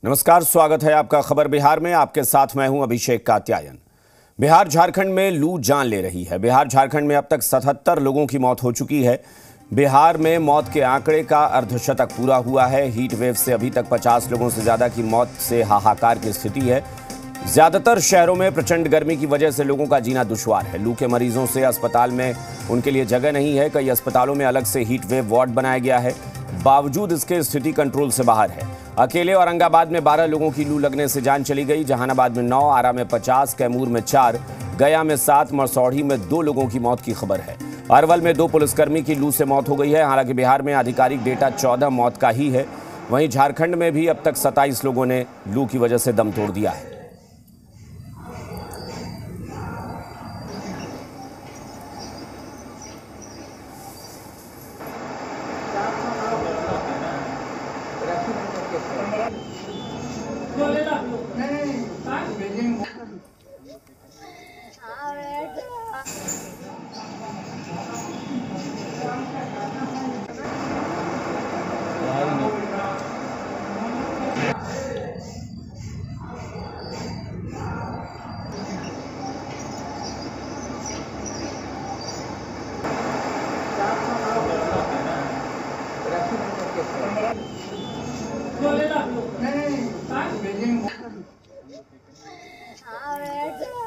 नमस्कार, स्वागत है आपका खबर बिहार में। आपके साथ मैं हूं अभिषेक कात्यायन। बिहार झारखंड में लू जान ले रही है। बिहार झारखंड में अब तक 77 लोगों की मौत हो चुकी है। बिहार में मौत के आंकड़े का अर्धशतक पूरा हुआ है। हीट वेव से अभी तक 50 लोगों से ज्यादा की मौत से हाहाकार की स्थिति है। ज्यादातर शहरों में प्रचंड गर्मी की वजह से लोगों का जीना दुश्वार है। लू के मरीजों से अस्पताल में उनके लिए जगह नहीं है। कई अस्पतालों में अलग से हीट वेव वार्ड बनाया गया है। बावजूद इसके स्थिति कंट्रोल से बाहर है। अकेले औरंगाबाद में 12 लोगों की लू लगने से जान चली गई। जहानाबाद में 9, आरा में 50, कैमूर में 4, गया में 7, मसौढ़ी में 2 लोगों की मौत की खबर है। अरवल में 2 पुलिसकर्मी की लू से मौत हो गई है। हालांकि बिहार में आधिकारिक डेटा 14 मौत का ही है। वहीं झारखंड में भी अब तक 27 लोगों ने लू की वजह से दम तोड़ दिया है।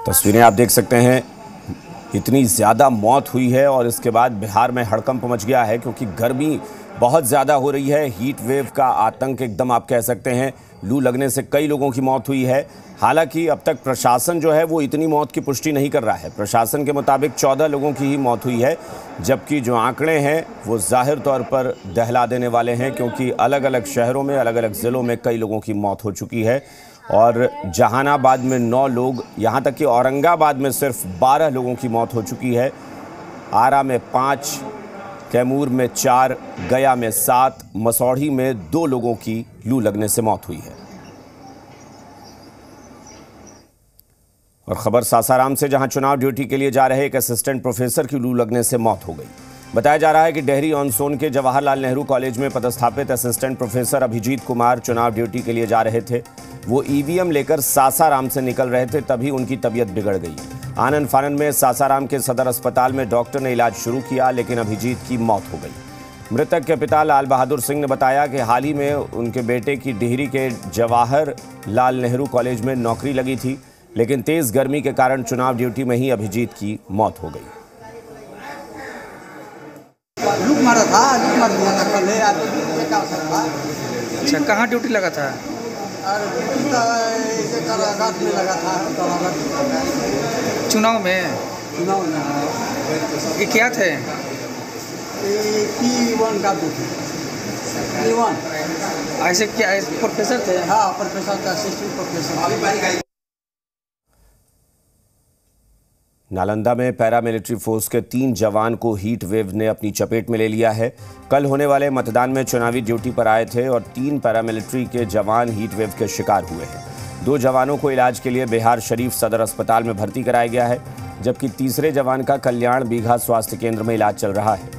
तस्वीरें आप देख सकते हैं, इतनी ज़्यादा मौत हुई है और इसके बाद बिहार में हड़कंप मच गया है क्योंकि गर्मी बहुत ज़्यादा हो रही है। हीट वेव का आतंक एकदम आप कह सकते हैं। लू लगने से कई लोगों की मौत हुई है। हालांकि अब तक प्रशासन जो है वो इतनी मौत की पुष्टि नहीं कर रहा है। प्रशासन के मुताबिक 14 लोगों की ही मौत हुई है, जबकि जो आंकड़े हैं वो जाहिर तौर पर दहला देने वाले हैं क्योंकि अलग अलग शहरों में, अलग अलग ज़िलों में कई लोगों की मौत हो चुकी है। और जहानाबाद में 9 लोग, यहाँ तक कि औरंगाबाद में सिर्फ 12 लोगों की मौत हो चुकी है। आरा में 5, कैमूर में 4, गया में 7, मसौढ़ी में 2 लोगों की लू लगने से मौत हुई है। और खबर सासाराम से, जहां चुनाव ड्यूटी के लिए जा रहे एक असिस्टेंट प्रोफेसर की लू लगने से मौत हो गई। बताया जा रहा है कि डेहरी ऑन सोन के जवाहरलाल नेहरू कॉलेज में पदस्थापित असिस्टेंट प्रोफेसर अभिजीत कुमार चुनाव ड्यूटी के लिए जा रहे थे। वो ईवीएम लेकर सासाराम से निकल रहे थे, तभी उनकी तबीयत बिगड़ गई। आनन फानन में सासाराम के सदर अस्पताल में डॉक्टर ने इलाज शुरू किया, लेकिन अभिजीत की मौत हो गई। मृतक के पिता लाल बहादुर सिंह ने बताया कि हाल ही में उनके बेटे की डिहरी के जवाहरलाल नेहरू कॉलेज में नौकरी लगी थी, लेकिन तेज गर्मी के कारण चुनाव ड्यूटी में ही अभिजीत की मौत हो गई। लूट मारा था, लूट मार दिया था कल अच्छा, कहाँ ड्यूटी लगा था? में लगा था चुनाव में। चुनाव में ये क्या थे? P1 का ड्यूटी। P1 ऐसे क्या प्रोफेसर थे? हाँ, प्रोफेसर थे, असिस्टेंट प्रोफेसर। नालंदा में पैरामिलिट्री फोर्स के 3 जवान को हीट वेव ने अपनी चपेट में ले लिया है। कल होने वाले मतदान में चुनावी ड्यूटी पर आए थे और 3 पैरामिलिट्री के जवान हीट वेव के शिकार हुए हैं। 2 जवानों को इलाज के लिए बिहार शरीफ सदर अस्पताल में भर्ती कराया गया है, जबकि तीसरे जवान का कल्याण बीघा स्वास्थ्य केंद्र में इलाज चल रहा है।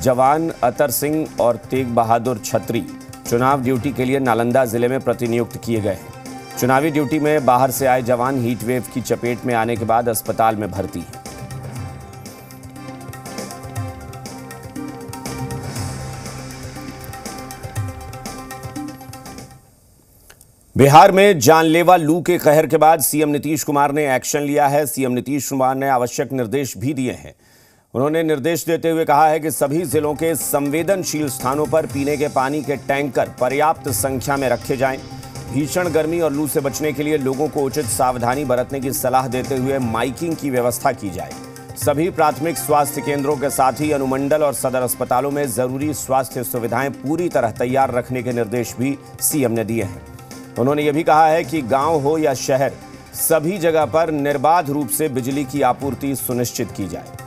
जवान अतर सिंह और तेग बहादुर छत्री चुनाव ड्यूटी के लिए नालंदा जिले में प्रतिनियुक्त किए गए हैं। चुनावी ड्यूटी में बाहर से आए जवान हीट वेव की चपेट में आने के बाद अस्पताल में भर्ती हैं। बिहार में जानलेवा लू के कहर के बाद सीएम नीतीश कुमार ने एक्शन लिया है। सीएम नीतीश कुमार ने आवश्यक निर्देश भी दिए हैं। उन्होंने निर्देश देते हुए कहा है कि सभी जिलों के संवेदनशील स्थानों पर पीने के पानी के टैंकर पर्याप्त संख्या में रखे जाएं। भीषण गर्मी और लू से बचने के लिए लोगों को उचित सावधानी बरतने की सलाह देते हुए माइकिंग की व्यवस्था की जाए। सभी प्राथमिक स्वास्थ्य केंद्रों के साथ ही अनुमंडल और सदर अस्पतालों में जरूरी स्वास्थ्य सुविधाएं पूरी तरह तैयार रखने के निर्देश भी सीएम ने दिए हैं। उन्होंने ये भी कहा है कि गांव हो या शहर, सभी जगह पर निर्बाध रूप से बिजली की आपूर्ति सुनिश्चित की जाए।